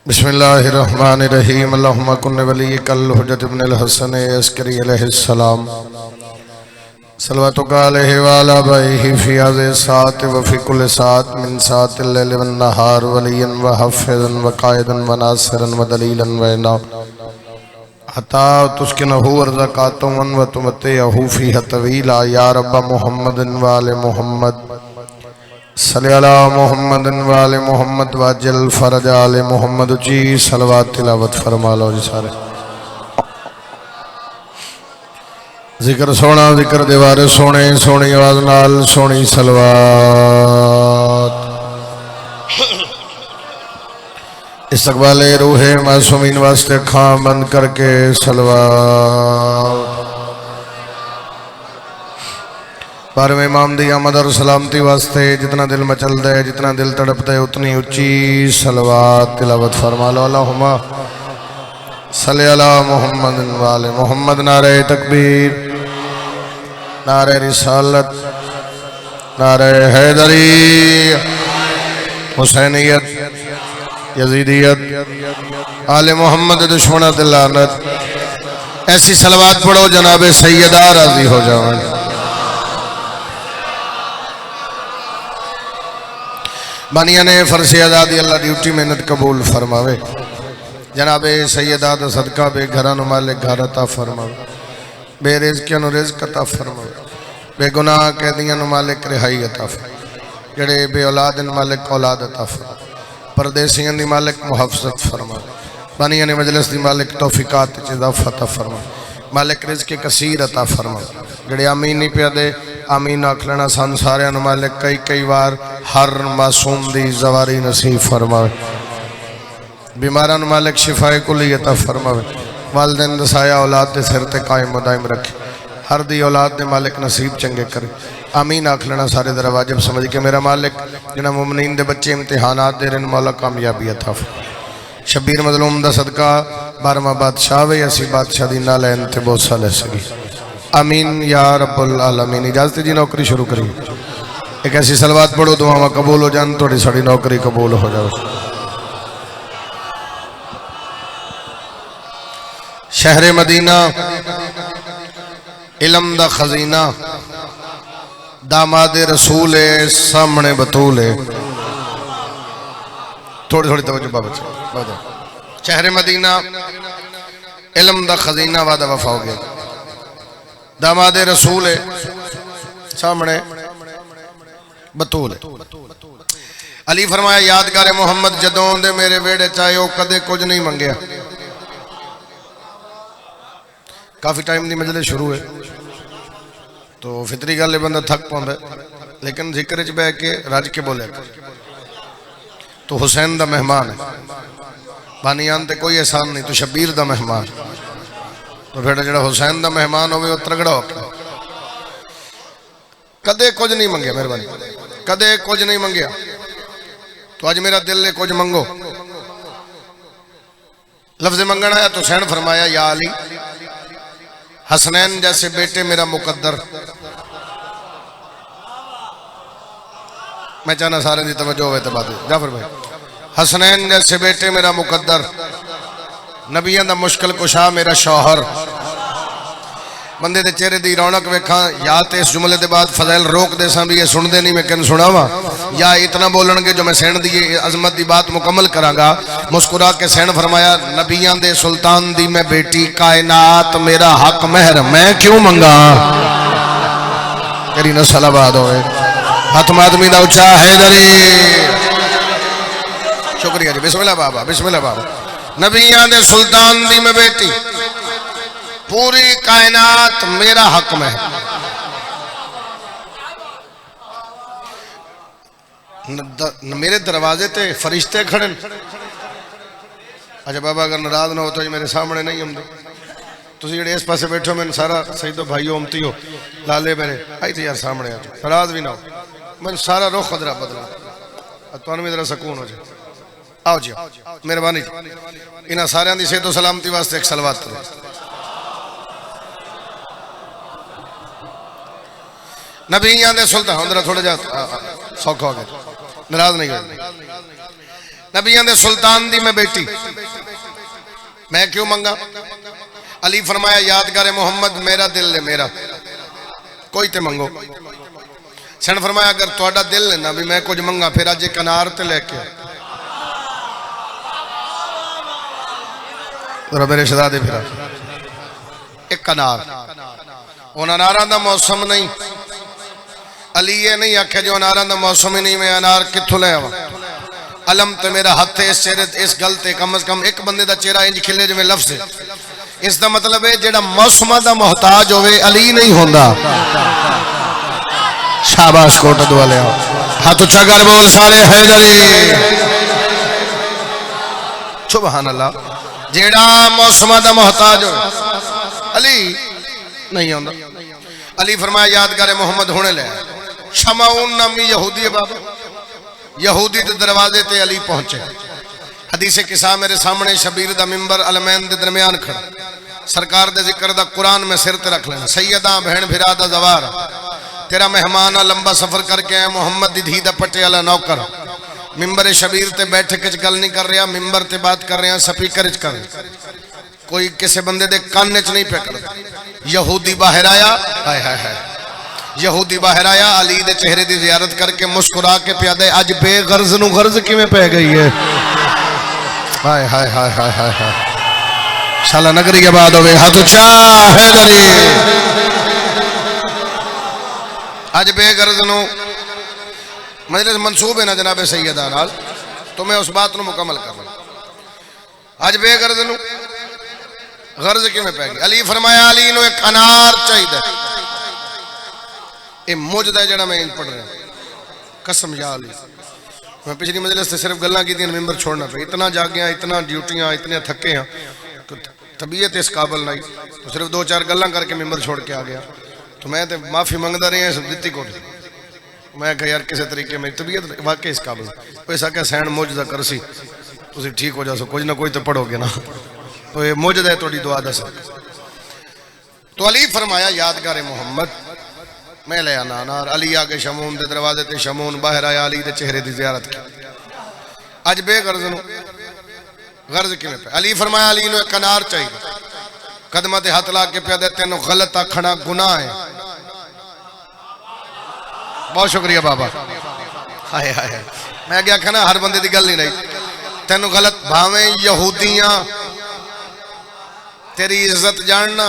बिस्मिल्लाहिर्रहमानिर्रहीम। अल्लाहुम्मा कुन्न वलिय्यकल हुज्जत इब्नुल हसन अस्करी अलैहिस्सलाम सल्लल्लाहु अलैहि व अला आलिहि फी हाज़ि सात व फी कुल्लि सात मिन सातिल लैल वन नहार वलियन व हफ़िज़न व क़ाइदन व नासिरन व दलीलन व इना हत्ता तुस्किनहु व ज़कातुन व तुमतिअहु फ़ीहा तवीला या रब्ब मुहम्मदिन व आले मुहम्मद सल्ली अला मुहम्मदिन व आले मुहम्मद वजल फरज आले मुहम्मद जी सलवात तिलावत फरमा लो जी सारे। जिक्र सोना जिक्र दीवारे सोने सोनी आवाज नाल सोनी सलवात। इस्तकबाले रूहे मासूमीन वास्ते खां बंद करके सलवात। बारहवें इमाम दी आमद और सलामती वास्ते जितना दिल मचलता है जितना दिल तड़पता है उतनी ऊंची सलवात तिलावत फरमा लो। अल्लाहुम्मा सल्ली अला मुहम्मद व आले मुहम्मद। नारे तकबीर, नारे रिसालत, नारे हैदरी, हुसैनियत, यजीदियत, आले मोहम्मद दुश्मन लानत। ऐसी सलवात पढ़ो जनाबे सैयदा राजी हो जाओ। बानिया ने फरसे आजादी अल्लाह ड्यूटी मेहनत कबूल फरमावे। जनाबे सैयदा दा सदका बे घरां नु मालिक घर अता फरमावे, बेरिज़्कियां नु रिज़्क अता फरमावे, बेगुनाह कैदियां नु मालिक रिहाई अता फरमावे, जड़े बे औलाद नु मालिक औलाद अता फरमावे, परदेसियां दी मालिक मुहफ़्फ़त फरमावे। बानिया ने मजलिस दी मालिक तौफीकात च इज़ाफ़ा अता फरमावे, मालिक रिज़्क़ कसीर अता फरमावे। जड़े आमीन नहीं पिया दे आमीन आख लेना सन सारियां नु मालिक कई कई बार हर मासूम दी ज़वारी नसीब फरमावे। बीमारां नु मालिक शिफाए कुली अता फरमावे। वालिदैन दा साया औलाद दे सिर ते कायम दायम रखे। हर दी औलाद दे मालिक नसीब चंगे करे। आमीन आख लेना सारे दर वाजिब समझ के मेरा मालिक जिन्हां मुमिनीन दे बच्चे इम्तिहानात दे रहे मौला कामयाबी अता फरमावे। शबीर मज़लूम दा सदका 12वां बादशाह वे ऐसी बादशाह दी ना लैन ते बोसा ले सकी। आमीन या रब्बुल आलमीन। इजाजत जी नौकरी शुरू करिए। एक ऐसी सलवात पढ़ो दुआवां कबूल हो जान, थोड़ी साड़ी नौकरी कबूल हो जाए। शहरे मदीना इलम दा खजीना दामादे रसूल है सामने बतूल है। थोड़ी थोड़ी तवज्जो बाबा। शहरे मदीना इलम दा खजीना वादा वफा हो गया। दामादे रसूल है सामने बतूल है। अली फरमाया यादगार मोहम्मद जदों दे मेरे वेड़े चाहे वो कदे कुछ नहीं मंगया। काफ़ी टाइम की मजलिस शुरू है तो फितरी गल बंदा थक पाता, लेकिन जिक्र च बह के रज के बोले तो हुसैन दा मेहमान है। बानियान ते कोई एहसान नहीं, तो शबीर दा मेहमान। तो फिर जो हुसैन दा मेहमान हो त्रगड़ा हो कदे कुछ नहीं मंगया। मेहरबानी कदे कुछ नहीं मंगया। तो अज मेरा दिल है कुछ मंगो। लफ्ज़ मंगना है तो हुसैन फरमाया या अली हसनैन जैसे बेटे मेरा मुकद्दर। मैं चाहना सारे की तवज्जो हो तो बात जाफर भाई। हसनैन जैसे बेटे मेरा मुकद्दर, नबियां दा मुश्किल कुशा मेरा शौहर। बंदे दे चेहरे दी रौनक वेखा या तो इस जुमले के बाद फजैल रोक दे सा भी ये सुनते नहीं, मैं किन सुनावा या इतना बोलणगे जो मैं सैन दी अजमत की बात मुकम्मल करांगा। मुस्कुरा के सैन फरमाया नबियां दे सुल्तान दी मैं बेटी कायनात मेरा हक महर मैं क्यों मंगा। तेरी नस्ल आबाद होए। हथ मादमी दा उच्चा हैदरी। शुक्रिया जी। बिस्मिल्लाह बाबा, बिस्मिल्लाह बाबा। नबियां दे सुल्तान दी मैं बेटी पूरी कायनात मेरा हक में। मेरे दरवाजे ते फरिश्ते खड़े। अच्छा बाबा अगर नाराज ना हो तो मेरे सामने नहीं आते। तुम जो इस पासे बैठो मैंने सारा सही तो भाई उमती हो लाले मेरे आई थे यार सामने आ जाओ, नाराज भी ना हो। मैं सारा रुख खदरा बदला तुम भी जरा सकून हो जाए। आओ जी मेहरबानी। इन्होंने सारे की सेहत सलामती वास्ते एक सलवात करो। नबियां दे सुल्तान थोड़ा जा सौखा हो गया, नाराज नहीं हो। नबियां दे सुल्तान दी मैं बेटी, मैं क्यों मंगा? अली फरमाया यादगार मोहम्मद मेरा दिल है, मेरा कोई ते मंगो। सन फरमाया अगर तुहाडा दिल है ना भी मैं कुछ मंगा, फिर अज एक अनार ते लेके मेरे शहजादे, फिर एक अनार। उन अनारा का मौसम नहीं, अली ये नहीं आख्या जो अनारा का मौसम ही नहीं, मैं अनार कित्थों ले आवा? अलम तो मेरा हथ है इस चेहरे, इस गल ते कम से कम एक बंदे का चेहरा इंज खिले जिवें लफ्ज़ है। इसका मतलब है जेड़ा मौसम का मोहताज होवे अली नहीं होंदा। शाबाश कोटद वाले, हाथ उच्चा कर बोल सारे हैदरी, सुभान अल्लाह। जेड़ा मौसम का मोहताज हो अली नहीं होंदा। अली फरमाया यादगार मोहम्मद होने ले। शमाउन नामी यहूदी है बाबा, यहूदी के दरवाजे ते अली पहुंचे। हदीसे किसा मेरे सामने, शबीर दा मिंबर अलमैन दे दरमियान खड़ा, सरकार दे जिक्र दा कुरान में सिर ते रख लेना। सैयदा बहन भिरा दा जवार, तेरा मेहमान आ लंबा सफर करके आया, मुहम्मद दी धी दा पट्टे वाला नौकर। मिंबर शबीर ते बैठ के गल नहीं कर रहा, मिंबर ते बात कर रहा, स्पीकर च कर, कोई किसी बंदे दे कान च नहीं पे करता। यहूदी बाहर आया, हाय हाय हाय, यहूदी बाहर आया, अली दे चेहरे की जियारत करके मुस्कुरा के पिया दे, अज बेगर्ज नूं गर्ज किवें पै गई है। हाय हाय हाय हाय हाय हाय, शाला नगरी आबाद होवे, हाथ उच्चा हैदरी। अज बेगर्ज नूं मजलिस मंसूब है ना जनाबे सैयदा नाल, तो मैं उस बात नूं मुकम्मल करना। अज बेगर्ज नूं गर्ज किवें पै गई? अली फरमाया अली नूं एक अनार चाहिए। ये मुझदा जड़ा मैं पढ़ रहा, कसम या अली, मैं पिछली मजलिस से सिर्फ गल्लां की मेंबर छोड़ना पे, इतना जागिया, इतना ड्यूटियां, इतने थके हाँ, तबीयत इस काबल नहीं, तो सिर्फ दो चार गल्लां करके मेंबर छोड़ के आ गया। तो मैं तो माफ़ी मंगता रहा, सब दित्ती को मैं कहा यार किसी तरीके मेरी तबीयत वाकई इस काबल, पैसा क्या सैन मुझदा करसी, तुम ठीक हो जाओ, कुछ ना कुछ तो पढ़ोगे ना, तो ये मुझदा है थोड़ी दुआ दस। तो अली फरमाया यादगार मोहम्मद मैं ले आना अनार। अली आके शमून के दरवाजे ते शमून बाहर आया, अली के चेहरे की जियारत की। अज बेगर्ज नूं गर्ज किवें पे? अली फरमाया अली नूं एक अनार चाहिए। कदमां ते हथ ला के पिया दे, तेनों गलत आखना गुनाह है। बहुत शुक्रिया बाबा, हाय हाय, मैं अगे आख्या ना हर बंदे की गल ही नहीं, तेनों गलत भावें यहूदियां तेरी इज्जत जानना,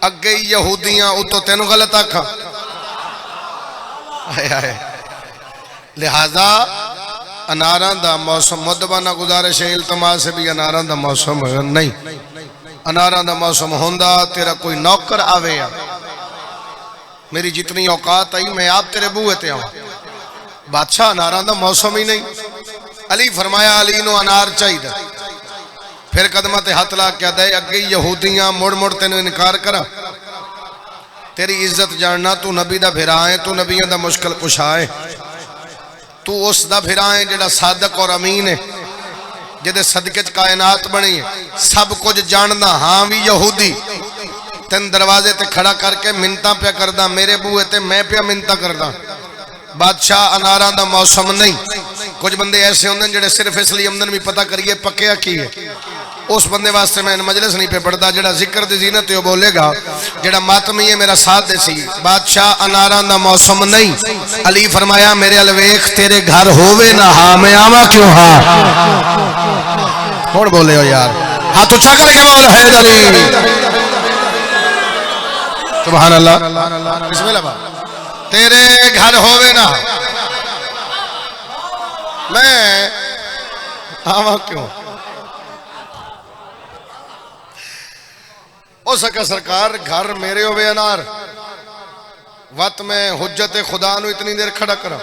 अगे यहूदियां उतो तेनों गलत आखा, लिहाजा अनारा दा मौसम मुदबाना गुजारिश है, इल्तमास से भी अनारा दा मौसम नहीं, अनारा दा मौसम होंदा तेरा कोई नौकर आवे या मेरी जितनी औकात आई मैं आप तेरे बूहे ते आवा, बादशाह अनारा दा मौसम ही नहीं। अली फरमाया अली नूं अनार चाहिए। फिर कदमां ते हथ ला के दे, अगे यहूदियां मुड़ मुड़ तेन इनकार करा, तेरी इज्जत जानना, तू नबी दा फिरा है, तू नबियां दा मुश्किल कुशा है, तू उस दा फिरा है जेड़ा सादक और अमीन है, जिहदे सदके च कायनात बनी है, सब कुछ जानना। हाँ भी यहूदी तेन दरवाजे ते खड़ा करके मिन्नतां पिया करदा, मेरे बूहे ते मैं पिया मिन्नतां करदा। बादशाह अनारा दा मौसम नहीं। कुछ बंदे ऐसे होंगे जिहड़े सिर्फ इसलिए आमदन भी पता करिए पक्या की है, उस बंदे वास्ते मैं मजलिस नहीं पे पढ़ता, जेड़ा जिक्र दी जीनत है बोलेगा, जेड़ा मातमी है मेरा साथ दे सी। बादशाह अनारा दा मौसम नहीं। अली फरमाया मेरे अल वेख, तेरे घर होवे ना हाँ मैं आवा क्यों? हाँ हुण बोले हो यार, हाथ उच्चा करके बोल हैदरी, सुभान अल्लाह, बिस्मिल्लाह। तेरे घर होवे ना मैं आवा क्यों? हो सका सरकार घर मेरे होवे अनार, वत मैं हुज्जत खुदा नूं इतनी देर खड़ा करा,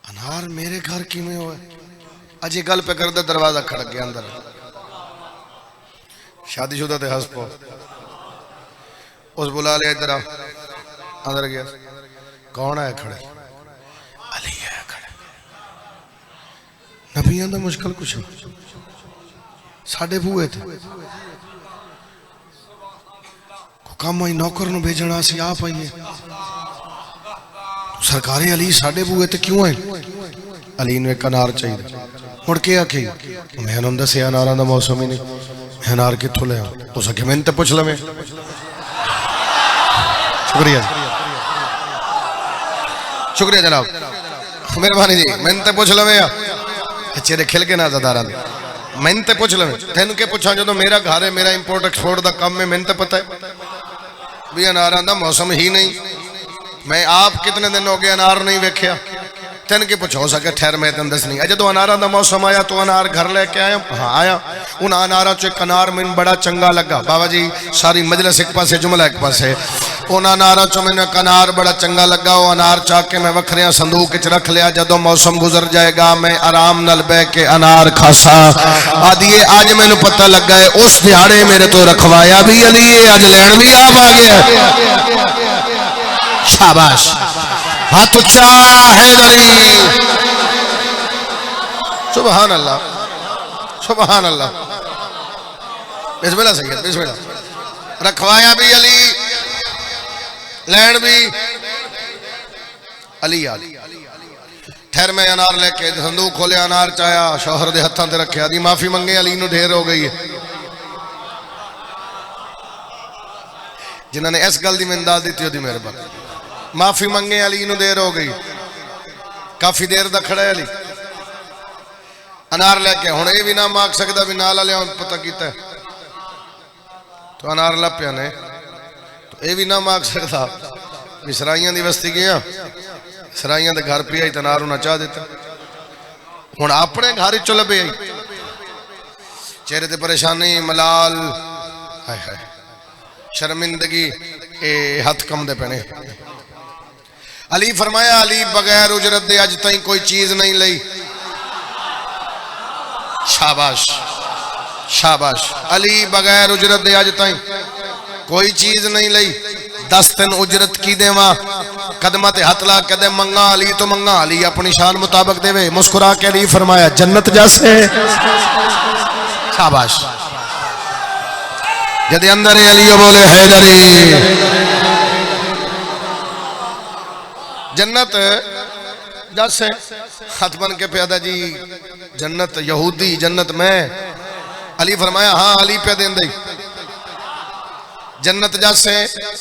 अनार मेरे घर किवें होए? अजे गल पे करदा दरवाजा खड़क गया अंदर, शादीशुदा ते हंस पो, उस बुला लिया इधर अंदर गया, कौन है खड़े? अली है खड़े। नबियां दा मुश्किल कुछ साढ़े बूहे थे, काम आई नौकर नूं भेजना, असीं आप आईए, सरकारी अली साढ़े बूए ते क्यों आए? अली ने एक अनार चाहिए। मुड़ के आखे मैं उन्होंने दसिया अनारा का मौसम ही नहीं, मैं अनार कितों लिया? उस आखे मैंने तो पुछ लवे। शुक्रिया शुक्रिया जनाब, मेहरबानी जी। मैंने तो पुछ लवे चेहरे खिल के ना ज़दारा मैंने तो पुछ लवे। तेन के पुछा जो मेरा घर है, मेरा इंपोर्ट एक्सपोर्ट का काम है, मैंने तो पता है भी अनारा का मौसम ही नहीं। मैं आप कितने दिन हो गए अनार नहीं वेख्या? तेन के पुछ हो सके ठहर मैं तेन दसनी। जो अनारा का मौसम आया तो अनार घर लेके आया। हाँ आया। उन अनारा चो एक अनार मैंने बड़ा चंगा लगा। बाबा जी सारी मजलिस एक पासे जुमला एक पासे। उन अनारा चो मैंने एक अनार बड़ा चंगा लगा। वो अनार चाह के मैं वखरिया संदूक च रख लिया। जो मौसम गुजर जाएगा मैं आराम नाल बह के अनार खासा। आदिए अज मैनू पता लगा है उस दिहाड़े मेरे तो रखवाया भी अली है, अज लैण भी आप आ गया। शाबाश, हाथ उच्चा हैदरी। सुभान अल्लाह सुभान अल्लाह। बिस्मिल्लाह सैयद बिस्मिल्लाह। रखवाया भी अली, लैंड भी अली। ठहर मैं अनार लेके संदूक खोलिया, अनार चाया, शौहर दे हत्थां ते रखिया। दी माफी मंगे अली नूं ढेर हो गई है। जिन्होंने इस गल की मैंने दाल दी थी मेहरबानी। माफी मंगे अली नूं देर हो गई। काफी देर दा खड़ा है अली अनार लेके। हुण ये भी ना मांग सकता भी नाल लिया पता किया तो अनार ला पिया ने। तो ये भी ना मांग सकता भी सराइयां दी बस्ती गया, सराइयां दे घर पिया तो अनार उन्हें चाह दिता। हुण अपने घर चो लभे आई, चेहरे ते परेशानी, मलाल, हाय हाय शर्मिंदगी, हथ कमदे पैने। अली फरमाया अली बगैर उजरत दे अज तई कोई चीज नहीं लई। शाबाश शाबाश। अली बगैर उजरत दे अज तई कोई चीज नहीं लई। 10 दिन उजरत की देवा, कदमा ते हथ ला कदे मंगा अली तो मंगा। अली अपनी शान मुताबिक देवे। मुस्कुरा के अली फरमाया जन्नत जैसे। शाबाश। जदे अंदर अली बोले हैदरी। जन्नत जैसे हाथ बन के प्यादा जी जन्नत यहूदी जन्नत मैं। अली फरमाया हाँ अली पे दें दई जन्नत जैसे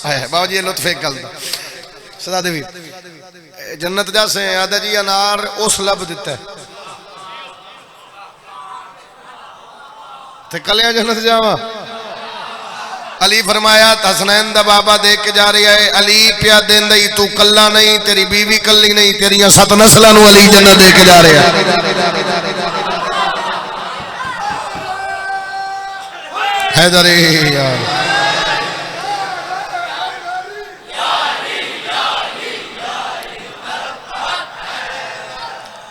है। बाबा जी लुत्फ एक गल सदा देवी जन्नत जैसे आदा जी अनार उस लब दिता ते कलिया जन्नत जावा। अली फरमाया हसनैन दा बाबा देख के जा रही है। अली पिया देंदा ही तू कल्ला नहीं, तेरी बीवी कल्ली नहीं, तेरिया 7 नस्लां नूं अली जन्नत दे के जा रहा है। हैदरी यार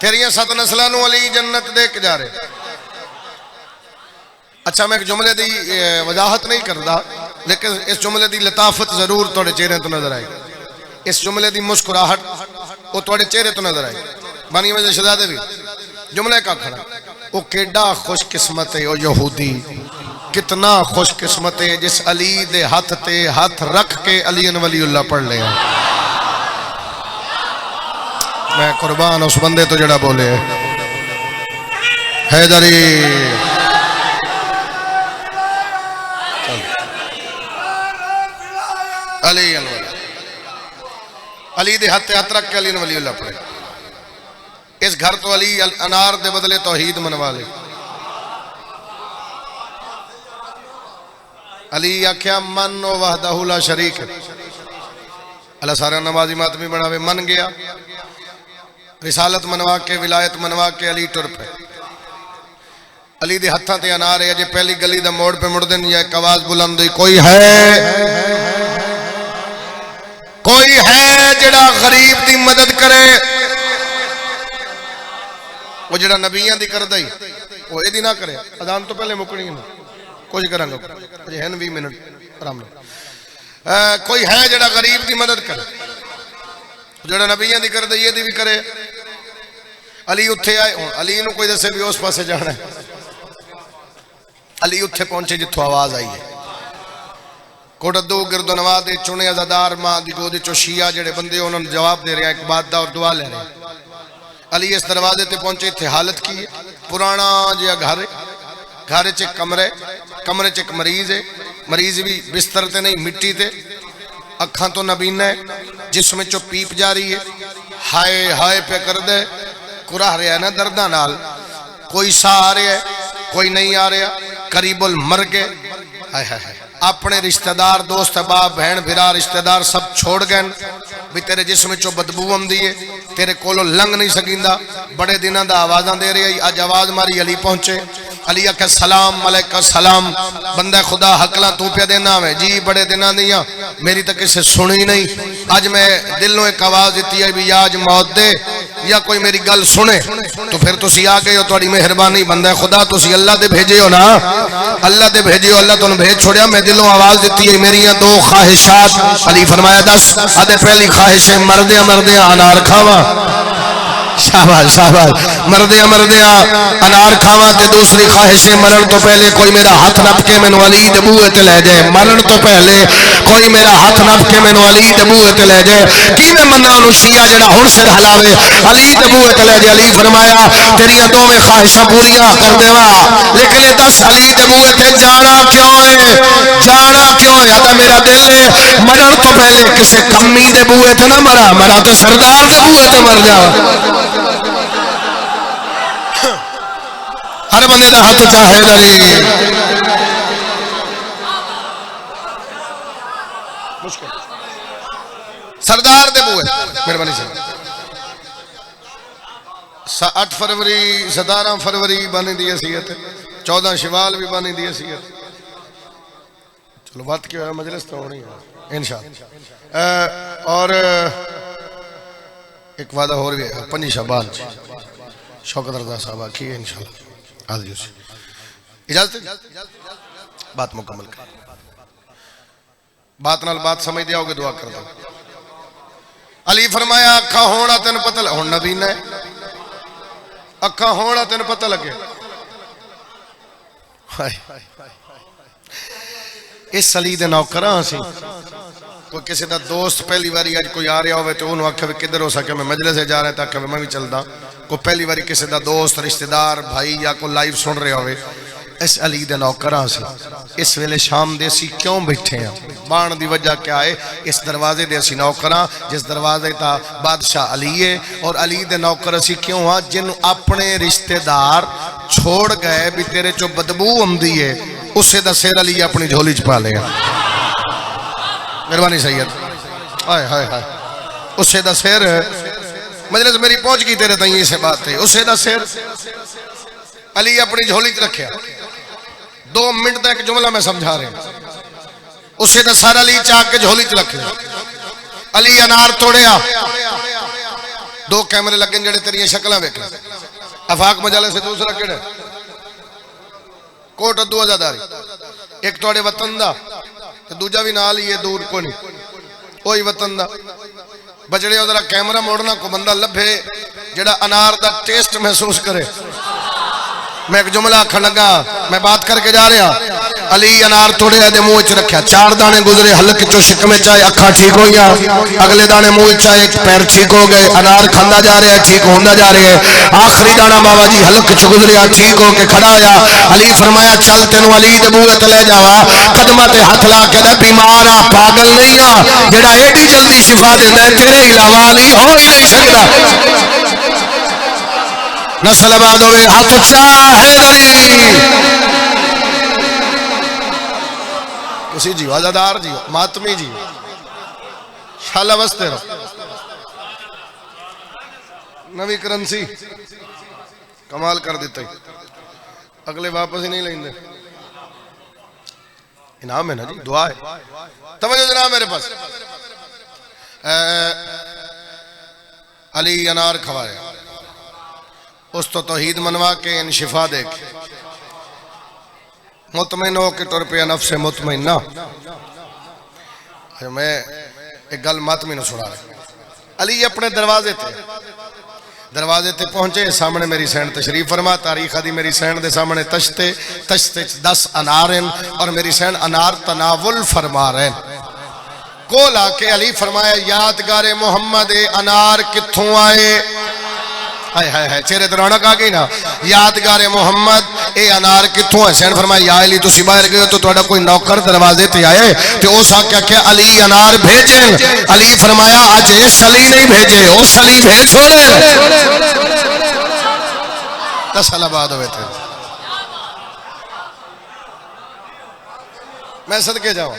तेरिया 7 नस्लां नूं अली जन्नत दे के जा रहे। अच्छा मैं एक जुमले की वजाहत नहीं करता, लेकिन इस जुमले की लताफत जरूर थोड़े चेहरे तो नजर आई। इस जुमले की मुस्कुराहट वो थोड़े चेहरे तो नजर आई। बानी वजह शहजादे भी जुमले का खड़ा वो केडा खुशकिस्मत है। वो यहूदी कितना खुशकिस्मत है जिस अली दे हाथ ते हाथ रख के अली वलीउल्लाह पढ़ लिया। मैं कुर्बान उस बंदे तो जड़ा बोले हैदरी। अली अली दे हाथ हाथ रख के अली वलीउल्लाह पढ़े। इस घर तो अली अनार दे बदले तौहीद मनवा ले। अली आख्या मन वहदहु ला शरीक। अल्लाह सारा नमाजी मातमी बनावे। मन गया, रिसालत मनवा के विलायत मनवा के अली टुर पे। अली दे हत्थां ते अनार है। अजे पहली गली दा मोड़ पे मुड़दे नहीं है। एक आवाज बुलंद हुई कोई है जेड़ा गरीब दी मदद करे। वो जेड़ा नबियां दी करदा ही वो एदी ना करे। अजान तो पहले मुकनी है कुछ करांगा अजे हैं 20 मिनट आराम नाल। कोई है जेड़ा गरीब दी मदद करे, जेड़ा नबियां दी करदा ही एदी भी करे। अली उत्थे आए। अली नूं कोई दसे भी उस पासे जाना है। अली उत्थे पहुंचे जिथों आवाज आई है। कोटदू गिरदोनवा दे चुने अज़ादार मां दी गोद चो शिया जेड़े बंदे उन्होंने जवाब दे रहे हैं एक बात दा और दुआ ले रहे हैं। अली इस दरवाजे ते पहुंचे, इत्थे हालत की है, पुराना जिहा घर है, घर च कमरे, कमरे च एक मरीज है, मरीज भी बिस्तर ते नहीं मिट्टी ते, अखां तो नबीना है, जिसमें चो पीप जा रही है, हाय हाय पे कर दे, कुराह रहा है ना दर्दा नाल, कोई सा आ रहा है कोई नहीं आ रहा, करीबुल मर गए, हाय हाय हाय। अपने रिश्तेदार दोस्त बाप बहन भिरा रिश्तेदार सब छोड़ गए भी तेरे जिसम चो बदबू आती है, तेरे कोलों लंघ नहीं सकिंदा, बड़े दिनों का आवाज़ा दे रही, अज आवाज़ मारी, अली पहुंचे, अली आखे सलाम मलैका सलाम, बंदा खुदा हकला तू पे देना है जी, बड़े दिनों दियां मेरी तो किसी सुनी नहीं, अज मैं दिलों एक आवाज़ दी है भी या अज मौत दे या कोई मेरी गल सुने, तो फिर तुसी आ गए हो, तुहाडी मेहरबानी, बंदा खुदा तुसी अल्लाह दे भेजे हो ना, अल्लाह दे भेजे हो, अल्लाह तुहानू भेज छोड़िया, मैं दिलों आवाज़ दी है मेरिया दो ख्वाहिशात, अली फरमाया दस, आदे पहली ख्वाहिश है मरदिया मरदिया अनार खावा, शाबाश शाबाश, मरदिया मरदिया अनार खावा, ते दूसरी ख्वाहिश है मरण तो पहले कोई मेरा हाथ नप के मैनू अली दे बूहे ते ले जाए, मरण तो पहले कोई मेरा हाथ नप के मैनू अली दे बूहे ते ले जाए, किवें मन्ना नु शिया जेड़ा हुण सिर हलावे अली दे बूहे ते ले जाए। अली फरमाया तेरियां दोवें ख्वाहिशां पूरियां कर देवा, लेकिन ये दस अली दे बूहे ते जाना क्यों है, जाना क्यों है, आदा मेरा दिल है मरण तो पहले किसी कमी दे बूहे ते ना मरा, मरा तो सरदार दे बूहे ते मर जावा। हर बंदे का हाथ चाहे दरी सरदार दे बूहे, मेहरबानी से 8 फरवरी 17 फरवरी बनी दी हैसियत, 14 शिवाल भी बनी दी हैसियत, चलो बात क्या है मजलिस तो होनी है इंशाअल्लाह। और एक वादा और भी है 5 शबान शौकत रजा साहब की है इंशाअल्लाह, इजाजत बात मुकम्मल कर, बात नाल बात समझ दिया होगे, दुआ कर दो। अली फरमाया अखा होना तेन पता हुण नबीना है, अखा होना तेन पता लगे, इस अली दे नौकर असी, कोई किसी का दोस्त पहली बारी अज कोई आ रहा हो तो उन्होंने आखे भी किधर हो सके मैं मजलिस से जा रहा तो आखे मैं भी चलदा, कोई पहली बारी किसी का दोस्त रिश्तेदार भाई या कोई लाइव सुन रहा हो, इस अली दे नौकर असी इस वेले शाम दे असी क्यों बैठे हैं, बाण की वजह क्या है, इस दरवाजे दे असी नौकर हाँ, जिस दरवाजे का बादशाह अली है, और अली दे नौकर असी क्यों हाँ, जिन्हों अपने रिश्तेदार छोड़ गए भी तेरे चो बदबू आती है, उसे दा सिर अली अपनी झोली च पा लिया, मेहरबानी सैयद, हाय हाय हाय, उसे दा सिर, मजलिस मेरी पहुंच गई तेरे ताई इस बात है, उसे दा सिर अली अपनी झोली च रखा, 2 मिनट का एक जुमला मैं समझा रहा, उसे दा सारा अली चाक के झोली च रखे, अली अनार तोड़िया, 2 कैमरे लगे जेड़े तेरिया शक्ल वेख, अफाक मजाले से दूसरा केड़ा कोट अद्दू आजादारी, एक थोड़े वतन दा ते दूजा भी नाल ही है, दूर को नहीं, वही वतन दा बजड़े उधर कैमरा मोड़ना को बंदा लभे जेड़ा अनार दा टेस्ट महसूस करे। मैं एक जुमला आखन लगा, मैं बात करके जा रहा, अली अनार थोड़े दे मुंह च रखा, 4 दाने गुजरे हलक चो शिकमे चाहे अखा ठीक हो गया, अगले दाने मुंह चाहे पैर ठीक हो गए, अनार खांदा जा रहा है ठीक होंदा जा रहा है, आखिरी दाना बाबा जी हलक च गुजरिया ठीक हो के खड़ा होया, अली फरमाया चल तेनू अली दे बूहे ते ले जावा, कदमां ते हथ ला के दे बीमार आ पागल नहीं आ, जेड़ा एडी जल्दी शिफा देंदा है तेरे इलावा अली हो ही नहीं सकदा, नस्ल आबाद होवे हाथ चाहे दरी उसी जी आजादार जी मातमी जी शाला बसते रहो, नवी करेंसी कमाल कर देते, अगले वापस ही नहीं लेंगे, इनाम है ना जी, दुआ है, तवज्जो जनाब मेरे पास। अली अनार खवाया, उस तो तौहीद मनवा के इन शिफा दे के मुतमईन हो के तुर पे नफ्स मुतमईना। मैं एक गल मातमी ने सुना रहा, अली अपने दरवाजे थे दरवाजे ते पहुंचे, सामने मेरी सैन तशरीफ फरमा। तारीख आदि मेरी सैन दे सामने तश्ते 10 अनार हैं और मेरी सैन अनार तनावुल फरमा रहे हैं। कोल आके अली फरमाया यादगारे मोहम्मद अनार कित्थों आए? हाय हाय हाय, चेहरे ते रौनक आ गई ना। यादगारे मोहम्मद ए अनार कित्थों है? सैन फरमाया या अली तुसी बाहर गए तो तुहाडा कोई नौकर दरवाजे ते आए ते उस आख्या अली अनार भेजे। अली फरमाया अज इस अली नहीं भेजे, उस अली भेज छोड़े। 10 साल बाद हुए थे। मैं सदके जाऊं,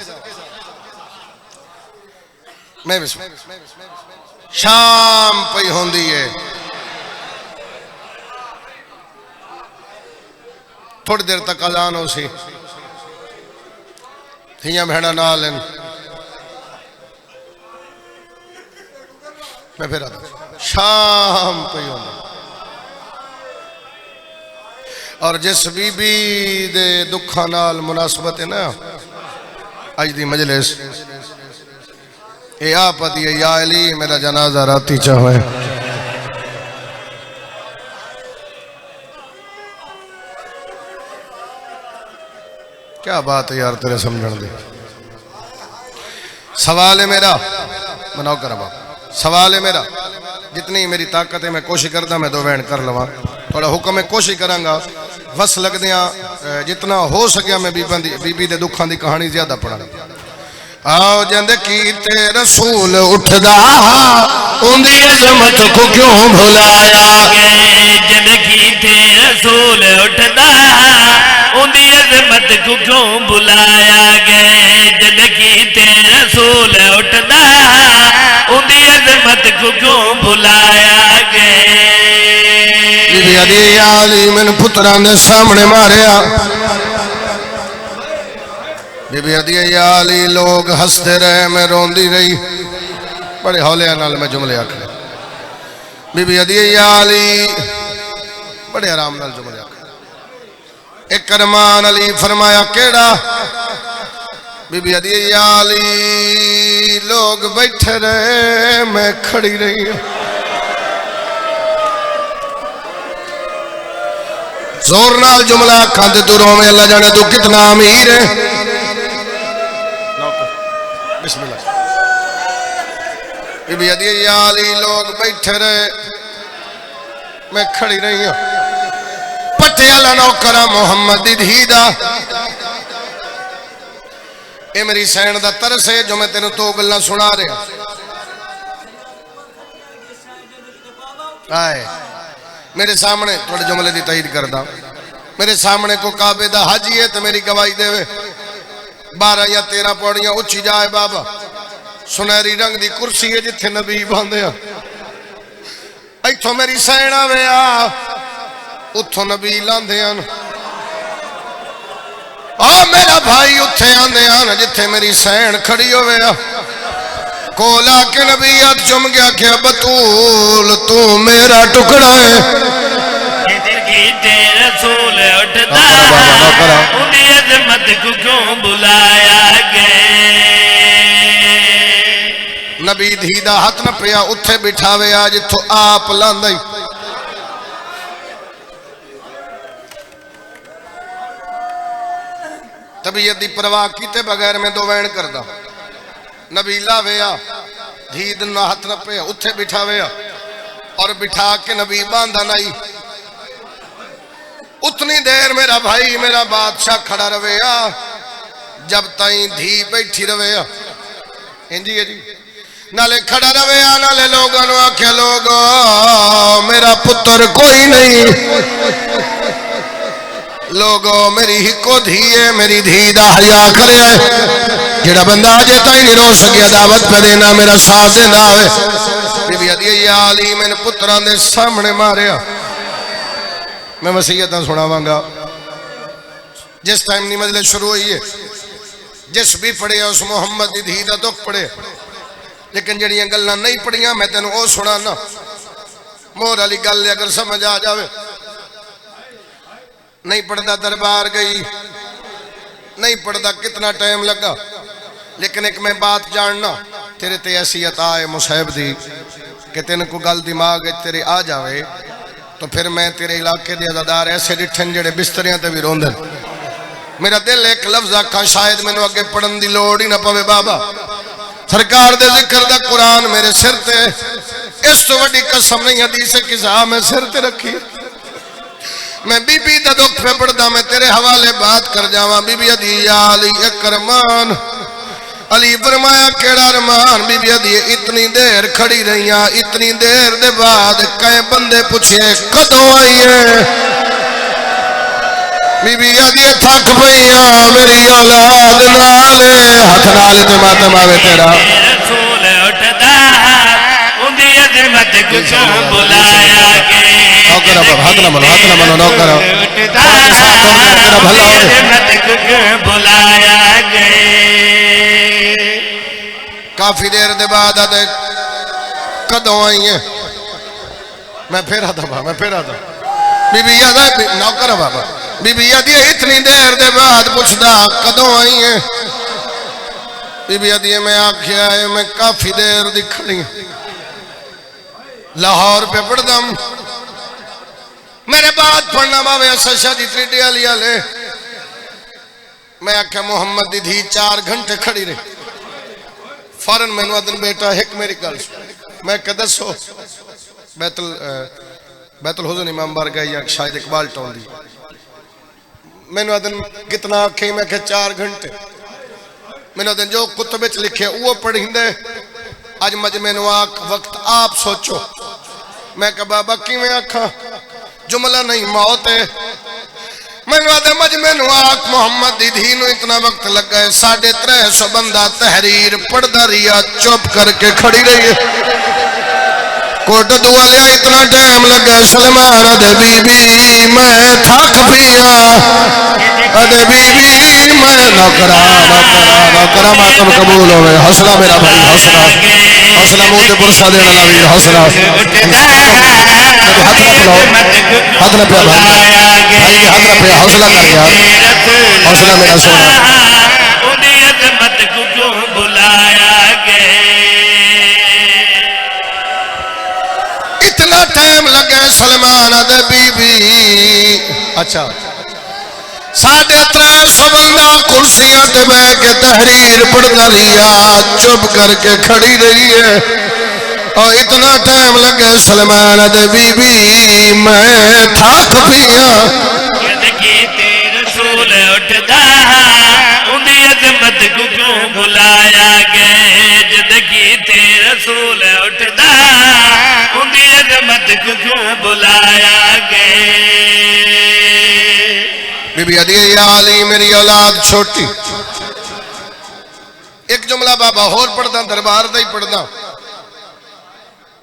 मैं शाम पई होंदी है, थोड़ी देर तक अजान हो सी, थियां भैणा नाल मैं फिर आता शाम पई होंदी। और जिस बीबी दे दुखा नाल मुनासबत है ना अज दी मजलिस, ये आप पति है या अली मेरा जनाजा राती चाहे। क्या बात है यार तेरे समझण दी। सवाल है मेरा, बनाओ कर सवाल है मेरा, जितनी मेरी ताकत है मैं कोशिश करता मैं दो वैन कर लवा। थोड़ा हुक्म है कोशिश करांगा वस लगदियां जितना हो सकिया मैं बीबी दे दुखां दी कहानी ज्यादा पढ़ा। आओ जंद कीते रसूल उठदा उंदी अजमत को क्यों भुलाया? जंद कीते रसूल उठदा उंदी अजमत को क्यों बुलाया गए? जंद कीते रसूल उठदा उंदी अजमत को क्यों बुलाया गए? बीबी अदी आली मैंने पुत्रां दे सामने मारिया। बीबी अदी आली लोग हंसते रहे, मैं रोंदी रही। बड़े हौले नाल मैं जुमले आखे। बीबी अदी आली बड़े आराम नाल जुमले आखे। एक अरमान अली फरमाया केड़ा? बीबी अदी आली लोग बैठे रहे, मैं खड़ी रही। जोर नाल जुमला खाते तू रोवे, अल्लाह जाने तू कितना अमीर है। बीबी अदी आली लोग बैठे रहे, मैं खड़ी रही हूं। पट्टे वाला नौकरा मोहम्मद दी धी दा, ये मेरी सैन दा तरस है जो मैं तेन दो गल्लां सुना रहा। आए मेरे सामने थोड़े जुमले की तईद करदा, मेरे सामने को काबे दा हाजी है तो मेरी गवाही देवे। 12 या 13 पौड़ियां उच्ची जाए बाबा, सुनहरी रंग की कुर्सी है जिथे नबी बंदे इथों मेरी सैन आवे उथों नबी लांदे मेरा भाई उथे आंदे जिथे मेरी सैन खड़ी होवे। कोला के नबी हाथ चुम गया क्या बतूल तू मेरा टुकड़ा है। रसूल उठदा उन्हें अजमत को क्यों बुलाया गए? नबी धी दा हाथ न पिया उथे बिठावे जिथों आप लांदा। तबीयत की परवाह किते बगैर मैं दो वैन करदा। नबी लावे धी ना हाथ न पे उथे बिठावे और बिठा के नबी बांधा नहीं। उतनी देर मेरा भाई मेरा बादशाह खड़ा रवे जब ताई धी बैठी रवे। इंजी है जी, नाले खड़ा रवे नाले लोगों ने आख्या लोग मेरा पुत्र कोई नहीं। लोगो मेरी हिको धी है, मेरी धी दा हया करे जेड़ा बंदा अजे ताई नहीं रो सकिया दावत पे देना मेरा साथ देना आवे। बीबी अदी आली मैंने पुत्रां दे सामने मारिया। मैं वसीयत सुनावांगा जिस टाइम नी मजलिस शुरू हुई है। जिस भी पढ़े उस मुहम्मद दी धी दा दुख पढ़े, लेकिन जड़ियां गल्लां नहीं पढ़ियां मैं तेन ओ सुनाना। मोर वाली गल अगर समझ आ जावे। नहीं पढ़ता दरबार गई, नहीं पढ़ता कितना टाइम लगा, लेकिन एक मैं बात जानना तेरे ते ऐसी अता है मुसैब दी कि तेन को गल दिमाग तेरे आ जाए तो फिर मैं तेरे इलाके के अदादार ऐसे डिठन जेड़े बिस्तरियां ते भी रोंदन। मेरा दिल एक लफ्ज आखा शायद मैनू अगे पढ़न की लोड़ ही ना पवे बाबा। सरकार दे जिक्र दा कुरान मेरे सिर ते, इस तो वड्डी कसम नहीं हदीस किसा मैं सिर ते रखी। मैं बीबी दा दुख पे पढ़दा मैं तेरे हवाले बात कर जावा। बीबी अदी या अली एक अरमान, अली फरमाया केड़ा अरमान। बीबी अदी इतनी देर खड़ी रही, इतनी देर दे बाद कई बंदे पूछे कदों आई है। बीबी अदी थक पई मेरी औलाद नाले, हाथ नाल ते मातम आवे तेरा रसूल उठदा उंदी अजमत को क्यों बुलाया गे। हाथ ना मनो नौकर उठदा उंदी अजमत को क्यों बुलाया गे। काफी देर दे बाद आदे कदों आई है। मैं फिर आता बीबी आदा नौकर बाबा। बीबी आदि इतनी देर दे बाद पूछदा कदों आई है। बीबी आदि मैं आख्या है मैं काफी देर दी खड़ी लाहौर पे पढ़दम। मेरे बाद पढ़ना बाबे असशा जी त्रिडी वाली वाले। मैं आख्या मोहम्मद दी धी 4 घंटे खड़ी रही। फौरन मैनू आदन बेटा एक मेरी गल मैं कह दसो बैतुल हुज़न इमाम बारगाह या शायद इकबाल टाउन दी। मैनू आदन कितना आखे मैं क्या 4 घंटे। मैनू आदन जो कुतुब विच लिखे वो पढ़िंदे। अज मज मैनू आख वक्त आप सोचो। मैं कहा बाबा किवें आखा जुमला नहीं मौत है। मैनू आदे मज मैनू आख मोहम्मद दी धी नू इतना वक्त लगा है। 350 बंदा तहरीर पढ़दा रिया चुप करके खड़ी रही है। कोट दुआ लिया इतना टाइम लगा। सलमान अदे बीबी मैं थक पिया अदे बीबी मैं नौकरा मातम कबूल होवे। हौसला मेरा भाई हौसला मुंह ते पुरसा देने वाला वीर हौसला। हाथ न पिया भाई हाथ न पिया हौसला कर यार हौसला मेरा सोना। उन्हीं अजमत को क्यों बुलाया गे। इतना टाइम लगे सलमान अदे बीबी। अच्छा 350 बंदा कुर्सियां ते बह के तहरीर पढ़ता रिया चुप करके खड़ी रही है। और इतना टाइम लगे सलमान अदे बीबी मैं थक पिया रसूल उठदा उन्दी अजमत को क्यों बुलाया गे। जिंदगी ते रसूल उठदा उन्दी अजमत को क्यों बुलाया गे। बीबी अदी या अली मेरी औलाद छोटी। एक जुमला बाबा होर पढ़दा दरबार दा ही पढ़दा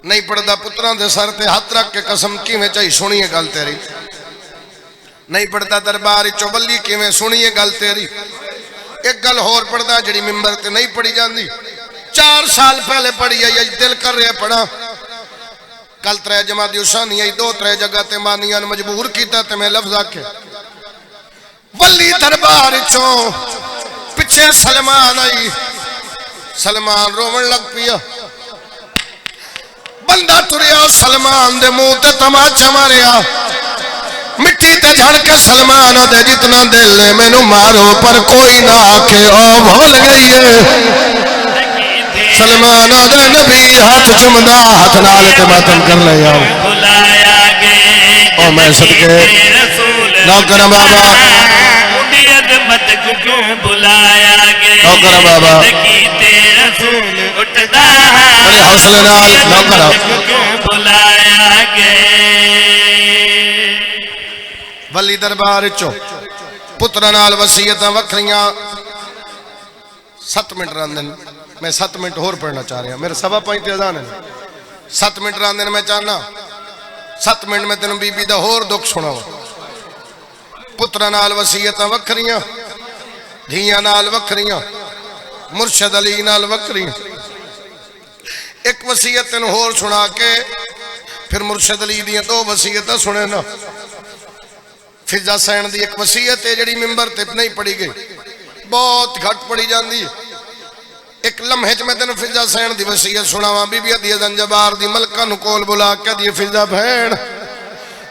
नहीं पढ़दा पुत्रां दे सर ते हाथ रख के कसम किवें चाही सुनिए गल तेरी। नहीं पढ़ता दरबार चौबली किवें सुनिए गल तेरी। एक गल होर पढ़दा जिहड़ी मिंबर ते नहीं पढ़ी जाती। 4 साल पहले पढ़ी आई दिल कर रहा पढ़ा। कल 3 जमात उसानी आई 2-3 जगह ते मानिया मजबूर किया ते मैं लफ्ज आखे वली दरबार चो पिछे सलमान आई। सलमान रोवन लग पिया। बंदा तुरिया सलमान दे मुंह ते तमाचा मारिया। मिट्टी ते झड़ के सलमान दे जितना दिल ने मैनू मारो पर कोई ना आखे ओ भूल गई है। सलमान दे नबी हाथ चुमदा हाथ नाल ते मातम कर ले आओ ओ मैं सदके नौकर बाबा उन्दी अजमत को क्यों बुलाया गे। नौकर बाबा रसूल उठदा बड़े हौसले नाल नौकर क्यों बुलाया गे। वली दरबार चो पुत्रा नाल वसीयतां वखरियां 7 मिनट रंदन। मैं 7 मिनट होर पढ़ना चाह रहा। मेरे 5:15 अजान है। 7 मिनट रंदन मैं चाहना 7 मिनट में तेन बीबी दा होर दुख सुनावा। पुत्रा नाल वसीयतां वखरियां धियां नाल वखरियां मुर्शद अली नाल वखरियां। एक वसीयत तेन होर सुना के फिर मुर्शद अली दी 2 वसीयतां सुने ना। फिजा सैन दी एक वसीयत है जिहड़ी मिंबर ते नहीं पढ़ी गई बहुत घट पढ़ी जाती। एक लम्हे च मैं तेन फिजा सैन दी वसीयत सुनावा। बीबी दी जंजबार दी मलका नु कोल बुला के दी फिजा भैन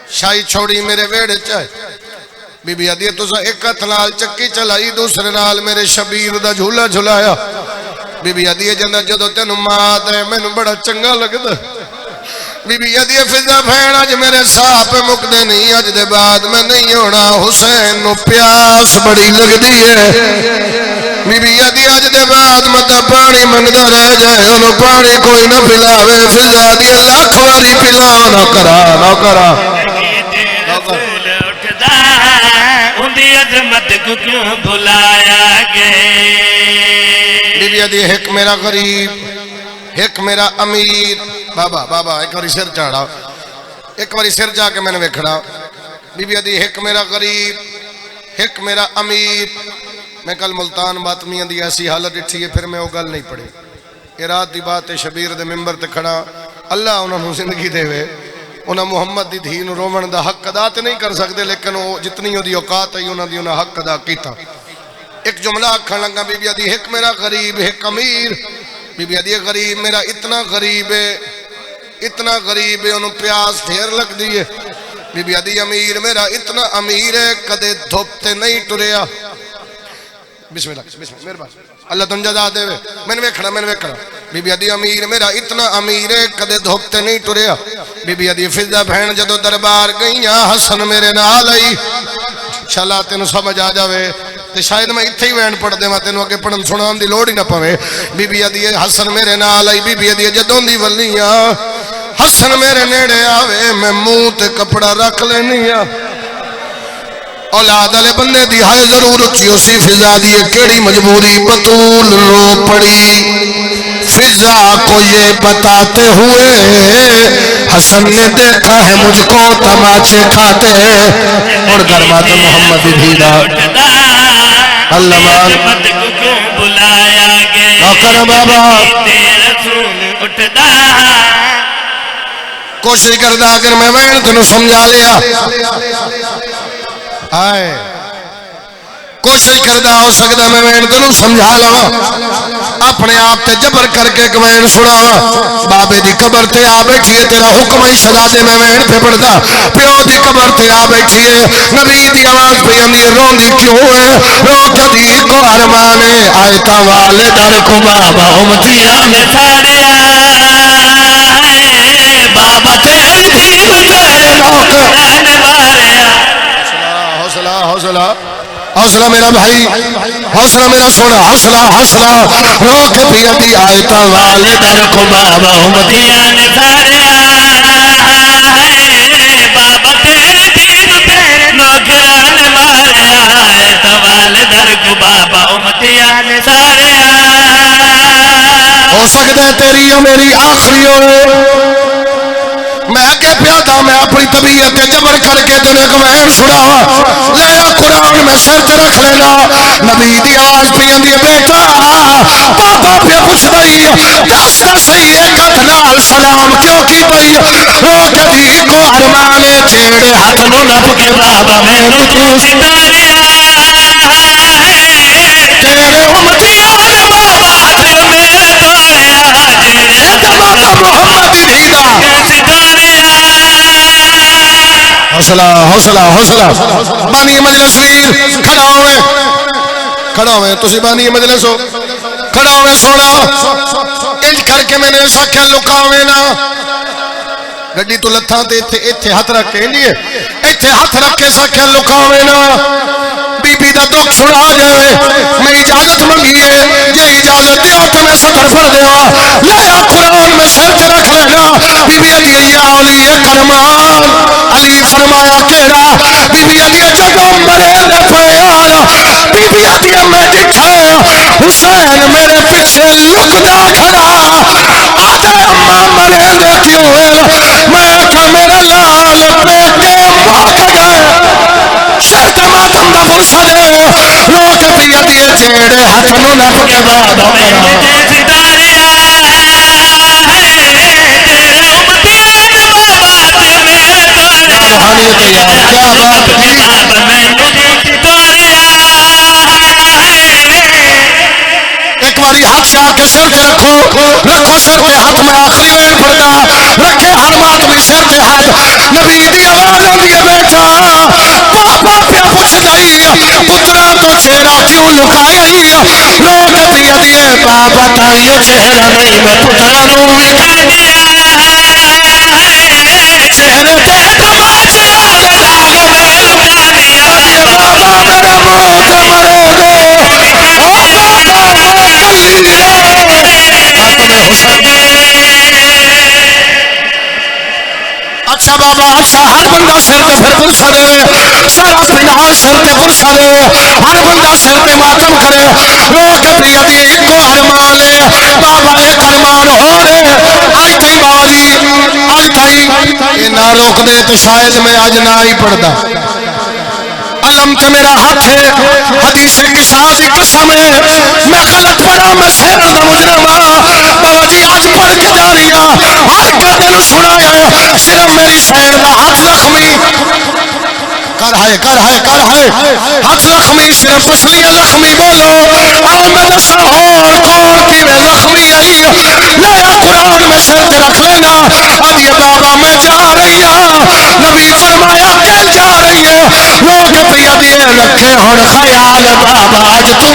शाही छोड़ी मेरे वेड़े च। बीबी दी तुसा एक हथ नाल चक्की चलाई दूसरे नाल मेरे शबीर दा झूला झुलाया। बीबी दी जंदा जदों तेन मात है मैनू बड़ा चंगा लगदा। बीबी दी फिजा भैन अज मेरे साह पे मुकदे नहीं, अज दे बाद मैं नहीं होना। हुसैन नु प्यास बड़ी लगदी है। बीबी दी अज दे बाद मत पानी मंगदा रह जाए, ओनू पानी कोई ना पिलावे। फिजा दी लाख वारी पिला ना करा ना करा। उनकी अजमत को क्यों बुलाया गए। बीबी दी एक मेरा गरीब एक मेरा अमीर। बाबा बाबा एक बारी सिर चाड़ा, एक बारी सिर जाके मैंने वेखना। बीबी दी एक मेरा गरीब एक मेरा अमीर। मैं कल मुल्तान बातमियां दी ऐसी हालत डिठी है, फिर मैं वो गल नहीं पढ़ी। ये रात की बात है, शबीर दे मिंबर ते खड़ा। अल्लाह उन्होंने जिंदगी देवे, उन्हें मुहम्मद दी धी नूं रोवण दा हक अदा तो नहीं कर सकते, लेकिन वो जितनी उहदी औकात है उन्होंने उन्हें हक अदा किया। एक जुमला आखण लगा बीबी दी एक मेरा गरीब एक अमीर। बीबी दी गरीब मेरा इतना गरीब है इतना गरीब है, उन्होंने प्यास ढेर लगती है। बीबी दी अमीर मेरा इतना अमीर है कदे धुप ते नहीं टुरिया। बिस्मिल्लाह बिस्मिल्लाह मेहरबान अल्लाह तुम जदा देवे। मैंने वेखना मैंने वेखना। बीबी दी अमीर मेरा इतना अमीर है कदे धुप ते नहीं टुरिया। बीबी दी फिजा भैन जदों दरबार गई हसन मेरे नाल आई। शाला तेन समझ आ जाए तो शायद मैं इत्थे ही वैन पढ़ देवां, तेन अगे पढ़न सुनान की लोड़ ही ना पवे। बीबी दी हसन मेरे नाल आई। बीबी दी जदों दी वल्लियां हसन मेरे नेड़े आवे मैं मुंह ते कपड़ा रख लेनी आ। औलाद वाले बंदे दी हाय जरूर उची उसी। फिजा दी केड़ी मजबूरी बतूल रो पड़ी। फिजा को ये बताते हुए हसन ने देखा है मुझको तमाचे खाते। और गरमात मोहम्मद दीदा अल्लाह बुलाया गया बाबा उठदा। कोशिश करदा अगर मैं वैन तेन समझा लिया आए, कोशिश करदा हो सकता मैं वैन तेन समझा लवा। अपने आप ते जबर करके एक वैन सुनावा। बाबे दी कबर ते आ बैठी है, तेरा हुक्म ही सदा दे मैं वैन पे पढ़दा। प्यो दी कबर ते आ बैठी है, नबी दी आवाज पे आंदी रोंदी क्यों है। रो कदी को अरमाने आयता वाले दर को बाबा उमतिया ने छाड़िया। बाबा तेरी दी में रोक मारिया। हौसला हौसला हौसला मेरा भाई हौसला मेरा सोना हौसला हौसला। रोक पिया दी आयता वाले दर को बाबा उमतिया ने छाड़िया। बाबा तेरी दीन तेरे नौकरान मारिया। आयता वाले दर को बाबा उमतिया ने छाड़िया। हो सकता है तेरी और मेरी आखिरी हो। मैं अगे पिया था, मैं अपनी तबीयत जबर करके तेन एक वैन सुनावा। ले कुरान में सिर ते रख लेना। नबी दी आवाज पी आंदी बेटा। बाबा पे पुछदा ही दस सही एक हथ नाल सलाम क्यों की पई। रो कदी को अरमाने जेड़े हाथ नु नप के बाबा मैनू तू सितारिया। तेरे उम्मतियां ने बाबा दिल में तोड़िया। जेड़े बाबा मोहम्मद दीदा हौसला हौसला हौसला। बानी मजलिस वीर खड़ा होवे खड़ा होवे। तुसी बानी मजलिस हो खड़ा होवे सोना। इंज करके मैंने साख्या लुकावे ना। गड्डी तो लत्थां ते इत्थे इत्थे हाथ रख के लिए इत्थे हाथ रख के साख्या लुकावे ना। बीबी दा दुख सुना जाए मैं इजाजत मंगिए। जे इजाजत दो तो मैं सतर पढ़ देवा। लाया कुरान में सिर ते रख लेना। बीबी दी या अली करमान अली फरमाया केड़ा। बीबी दी जदों मरे दे पे आया। बीबी दी मैं दिखा हुसैन मेरे पीछे लुकदा खड़ा। आदे अम्मा मरे दे क्यों मैं क्या मेरे लाल बेटे मुक गए। शर्त मातम दा गुस्सा दे रोक पिया दी जेड़े हाथ नु नप के बाबा सितारिया। तेरे उम्मतियां ने बाबा दिल में तोड़िया। क्या बात है बाबा मैनू तोड़िया। एक बारी हाथ से आके सिर पे रखो, रखो सिर पे हाथ में आखिरी वेल पड़ता रखे हर बात भी सिर पे हाथ। नबी दी आवाज आती है बेटा पापा पे पूछ नहीं पुत्रा तो चेहरा क्यों लुकाया ही लोग पिया दिए पापा ताइयो चेहरा नहीं मैं पुत्रा नु विखा दिया चेहरे ते तमाचा लगा के मैं लुका दिया बाबा मेरा मुंह ते मरो दो ओ बाबा मैं कली दिया फातिमे हुसैन। अच्छा बाबा अच्छा हर बंदा सिर पे फिर गुस्सा दे सारा फिलहाल सिर पे गुस्सा दे हर बंदा सिर पे मातम करे रो के प्रिया दी एको अरमान ले बाबा एक अरमान हो रे आज ताई बाबा जी आज ताई ये ना रोक दे तो शायद मैं आज ना ही पढ़ता। अलम ते मेरा हाथ है हदीस किसास की कसम है मैं गलत पढ़ा मैं शहर दा मुजरम बाबा जी आज पढ़ के जा रही ना हर कहते नु सुनाया सिर्फ मेरी शहर दा हाथ लखमी कर है हाथ लखमी सिर्फ पसलियां लखमी बोलो आओ मैं दसा और कौन की मैं लखमी आई नया कुरान में सिर पे रख लेना अब ये बाबा मैं जा रही हूं नबी फरमाया कल जा रही है वो के पिया दिए रखे हुन ख्याल बाबा आज तुम